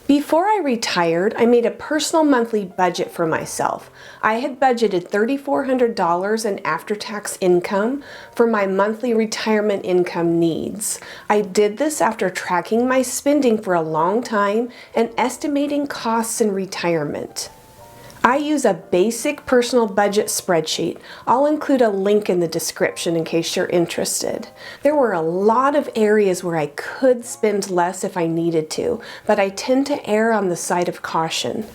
Before I retired, I made a personal monthly budget for myself. I had budgeted $3,400 in after-tax income for my monthly retirement income needs. I did this after tracking my spending for a long time and estimating costs in retirement. I use a basic personal budget spreadsheet. I'll include a link in the description in case you're interested. There were a lot of areas where I could spend less if I needed to, but I tend to err on the side of caution.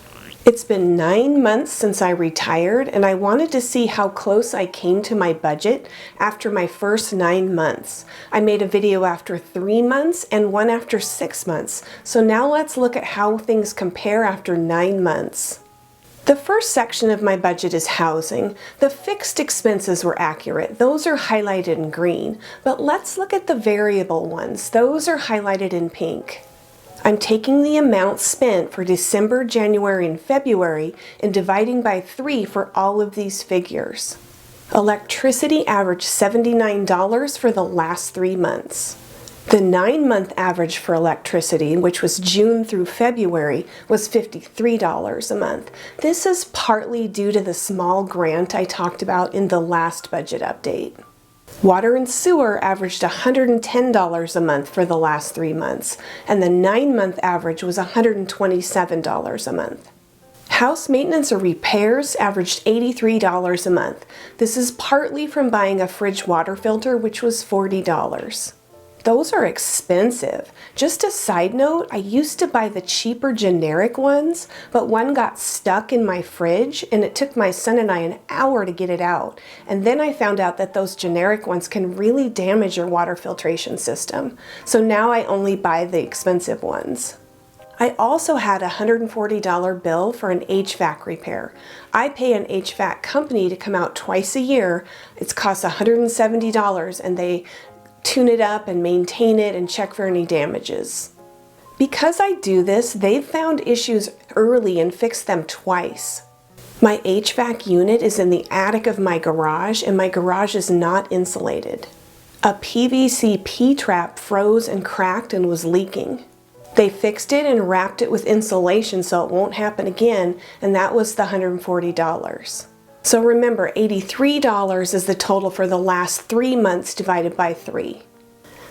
It's been 9 months since I retired, and I wanted to see how close I came to my budget after my first 9 months. I made a video after 3 months and one after 6 months. So now let's look at how things compare after 9 months. The first section of my budget is housing. The fixed expenses were accurate. Those are highlighted in green. But let's look at the variable ones. Those are highlighted in pink. I'm taking the amount spent for December, January, and February and dividing by 3 for all of these figures. Electricity averaged $79 for the last 3 months. The 9-month average for electricity, which was June through February, was $53 a month. This is partly due to the small grant I talked about in the last budget update. Water and sewer averaged $110 a month for the last 3 months, and the 9-month average was $127 a month. House maintenance or repairs averaged $83 a month. This is partly from buying a fridge water filter, which was $40. Those are expensive. Just a side note, I used to buy the cheaper generic ones, but one got stuck in my fridge and it took my son and I an hour to get it out. And then I found out that those generic ones can really damage your water filtration system. So now I only buy the expensive ones. I also had a $140 bill for an HVAC repair. I pay an HVAC company to come out twice a year. It costs $170 and they tune it up and maintain it and check for any damages. Because I do this, they've found issues early and fixed them twice. My HVAC unit is in the attic of my garage, and my garage is not insulated. A PVC P-trap froze and cracked and was leaking. They fixed it and wrapped it with insulation so it won't happen again, and that was the $140. So remember, $83 is the total for the last 3 months divided by 3.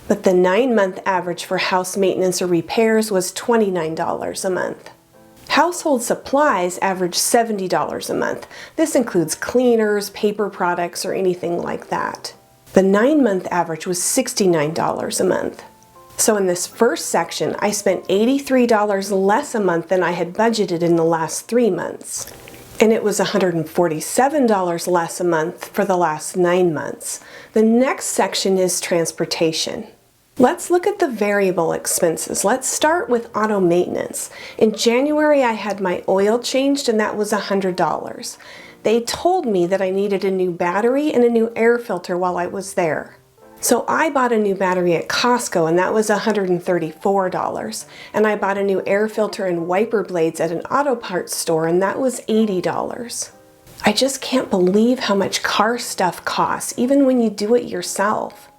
But the 9-month average for house maintenance or repairs was $29 a month. Household supplies average $70 a month. This includes cleaners, paper products, or anything like that. The 9-month average was $69 a month. So in this first section, I spent $83 less a month than I had budgeted in the last 3 months. And it was $147 less a month for the last 9 months. The next section is transportation. Let's look at the variable expenses. Let's start with auto maintenance. In January, I had my oil changed and that was $100. They told me that I needed a new battery and a new air filter while I was there. So I bought a new battery at Costco and that was $134. And I bought a new air filter and wiper blades at an auto parts store and that was $80. I just can't believe how much car stuff costs, even when you do it yourself.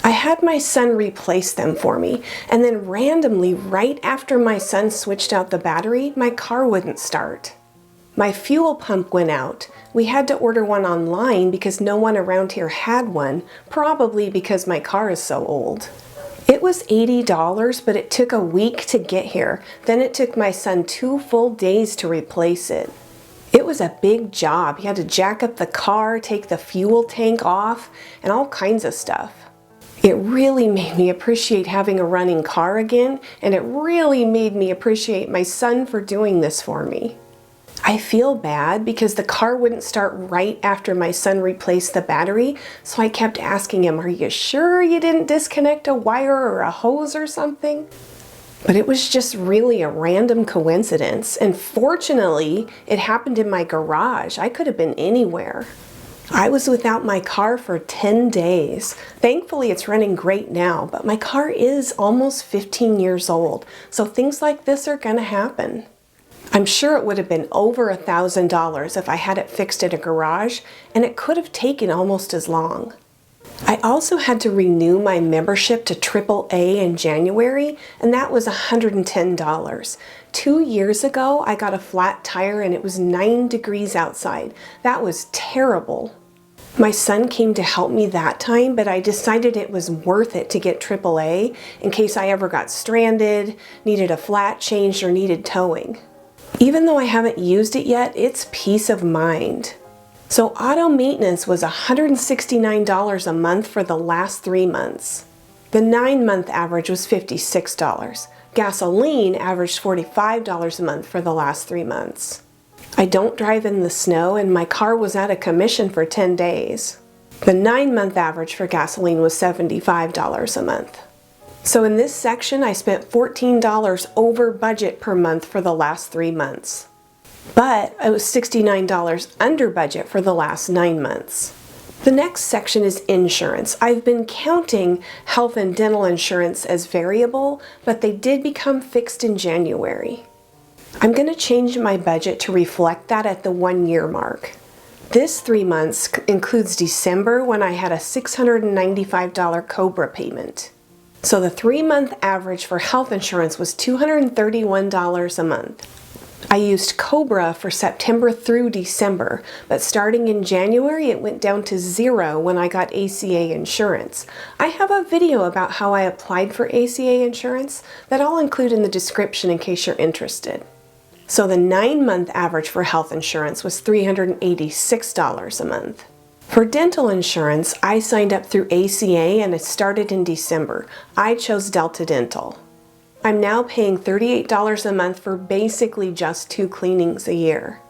I had my son replace them for me, and then randomly, right after my son switched out the battery, my car wouldn't start. My fuel pump went out. We had to order one online because no one around here had one, probably because my car is so old. It was $80, but it took a week to get here. Then it took my son 2 full days to replace it. It was a big job. He had to jack up the car, take the fuel tank off, and all kinds of stuff. It really made me appreciate having a running car again, and it really made me appreciate my son for doing this for me. I feel bad because the car wouldn't start right after my son replaced the battery, so I kept asking him, "Are you sure you didn't disconnect a wire or a hose or something?" But it was just really a random coincidence, and fortunately, it happened in my garage. I could have been anywhere. I was without my car for 10 days. Thankfully, it's running great now, but my car is almost 15 years old, so things like this are gonna happen. I'm sure it would have been over $1,000 if I had it fixed at a garage, and it could have taken almost as long. I also had to renew my membership to AAA in January, and that was $110. 2 years ago, I got a flat tire and it was 9 degrees outside. That was terrible. My son came to help me that time, but I decided it was worth it to get AAA in case I ever got stranded, needed a flat changed, or needed towing. Even though I haven't used it yet, it's peace of mind. So auto maintenance was $169 a month for the last 3 months. The 9-month average was $56. Gasoline averaged $45 a month for the last 3 months. I don't drive in the snow and my car was out of commission for 10 days. The 9-month average for gasoline was $75 a month. So in this section, I spent $14 over budget per month for the last 3 months. But it was $69 under budget for the last 9 months. The next section is insurance. I've been counting health and dental insurance as variable, but they did become fixed in January. I'm going to change my budget to reflect that at the 1-year mark. This 3 months includes December when I had a $695 COBRA payment. So the 3-month average for health insurance was $231 a month. I used COBRA for September through December, but starting in January it went down to 0 when I got ACA insurance. I have a video about how I applied for ACA insurance that I'll include in the description in case you're interested. So the 9-month average for health insurance was $386 a month. For dental insurance, I signed up through ACA and it started in December. I chose Delta Dental. I'm now paying $38 a month for basically just 2 cleanings a year.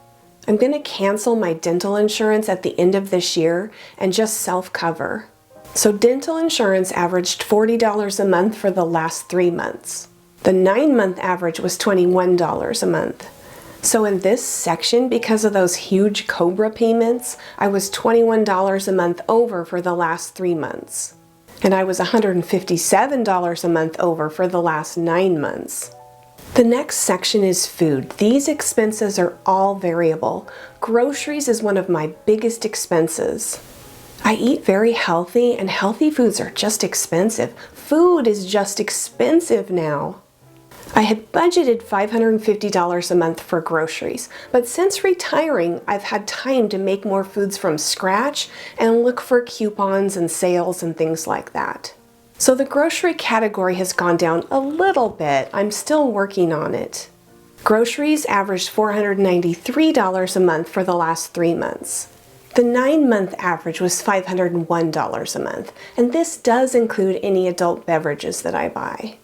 I'm going to cancel my dental insurance at the end of this year and just self-cover. So dental insurance averaged $40 a month for the last 3 months. The 9-month average was $21 a month. So in this section, because of those huge COBRA payments, I was $21 a month over for the last 3 months. And I was $157 a month over for the last 9 months. The next section is food. These expenses are all variable. Groceries is one of my biggest expenses. I eat very healthy and healthy foods are just expensive. Food is just expensive now. I had budgeted $550 a month for groceries, but since retiring, I've had time to make more foods from scratch and look for coupons and sales and things like that. So the grocery category has gone down a little bit. I'm still working on it. Groceries averaged $493 a month for the last 3 months. The 9-month average was $501 a month, and this does include any adult beverages that I buy.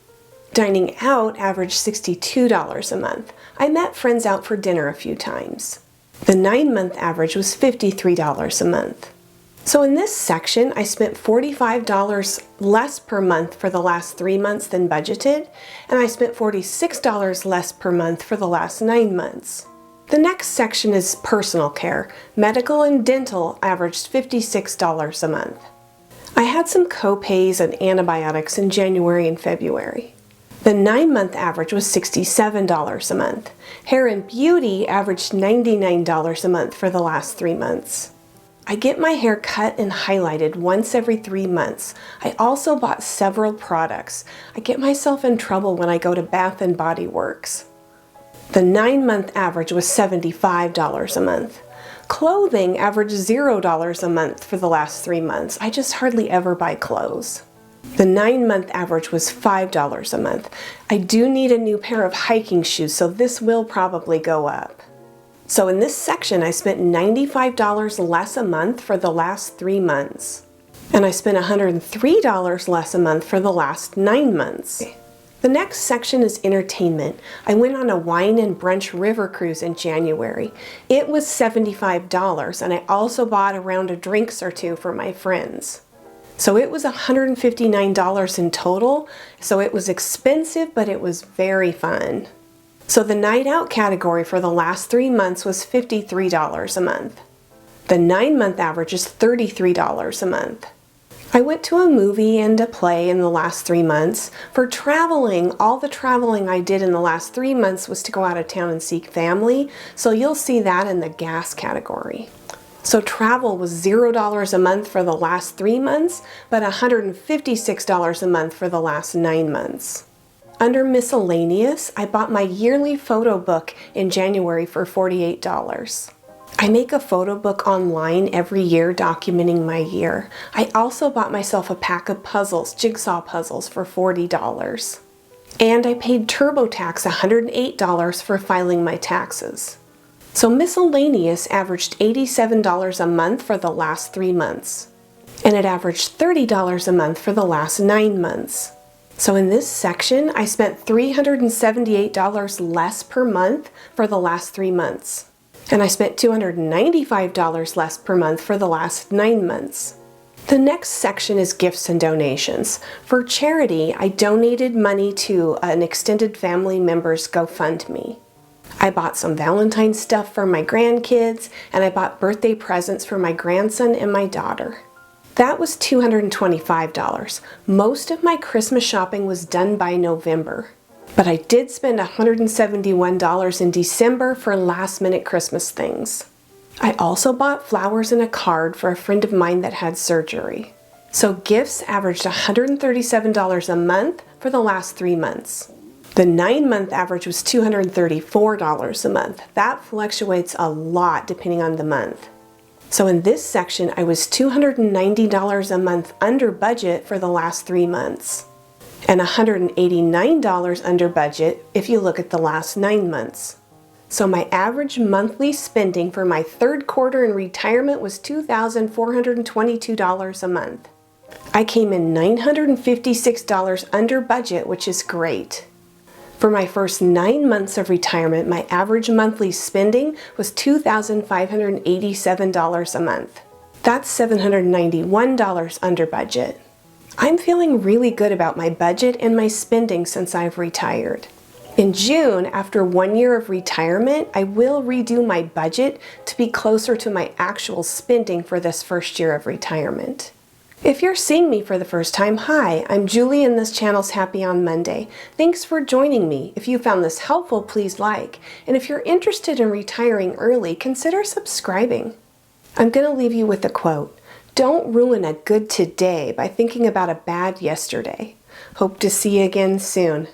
Dining out averaged $62 a month. I met friends out for dinner a few times. The 9-month average was $53 a month. So in this section, I spent $45 less per month for the last 3 months than budgeted, and I spent $46 less per month for the last 9 months. The next section is personal care. Medical and dental averaged $56 a month. I had some co-pays and antibiotics in January and February. The 9-month average was $67 a month. Hair and beauty averaged $99 a month for the last 3 months. I get my hair cut and highlighted once every 3 months. I also bought several products. I get myself in trouble when I go to Bath & Body Works. The 9-month average was $75 a month. Clothing averaged $0 a month for the last 3 months. I just hardly ever buy clothes. The 9-month average was $5 a month. I do need a new pair of hiking shoes, so this will probably go up. So in this section, I spent $95 less a month for the last 3 months. And I spent $103 less a month for the last 9 months. The next section is entertainment. I went on a wine and brunch river cruise in January. It was $75, and I also bought a round of drinks or 2 for my friends. So it was $159 in total, so it was expensive, but it was very fun. So the night out category for the last 3 months was $53 a month. The 9-month average is $33 a month. I went to a movie and a play in the last 3 months. For traveling, all the traveling I did in the last 3 months was to go out of town and see family, so you'll see that in the gas category. So travel was $0 a month for the last 3 months, but $156 a month for the last 9 months. Under miscellaneous, I bought my yearly photo book in January for $48. I make a photo book online every year documenting my year. I also bought myself a pack of puzzles, jigsaw puzzles, for $40. And I paid TurboTax $108 for filing my taxes. So miscellaneous averaged $87 a month for the last 3 months. And it averaged $30 a month for the last 9 months. So in this section, I spent $378 less per month for the last 3 months. And I spent $295 less per month for the last 9 months. The next section is gifts and donations. For charity, I donated money to an extended family member's GoFundMe. I bought some Valentine's stuff for my grandkids, and I bought birthday presents for my grandson and my daughter. That was $225. Most of my Christmas shopping was done by November. But I did spend $171 in December for last-minute Christmas things. I also bought flowers and a card for a friend of mine that had surgery. So gifts averaged $137 a month for the last 3 months. The 9-month average was $234 a month. That fluctuates a lot depending on the month. So in this section, I was $290 a month under budget for the last 3 months, and $189 under budget if you look at the last 9 months. So my average monthly spending for my 3rd quarter in retirement was $2,422 a month. I came in $956 under budget, which is great. For my first 9 months of retirement, my average monthly spending was $2,587 a month. That's $791 under budget. I'm feeling really good about my budget and my spending since I've retired. In June, after 1 year of retirement, I will redo my budget to be closer to my actual spending for this first year of retirement. If you're seeing me for the first time, hi, I'm Julie and this channel's Happy on Monday. Thanks for joining me. If you found this helpful, please like. And if you're interested in retiring early, consider subscribing. I'm going to leave you with a quote. Don't ruin a good today by thinking about a bad yesterday. Hope to see you again soon.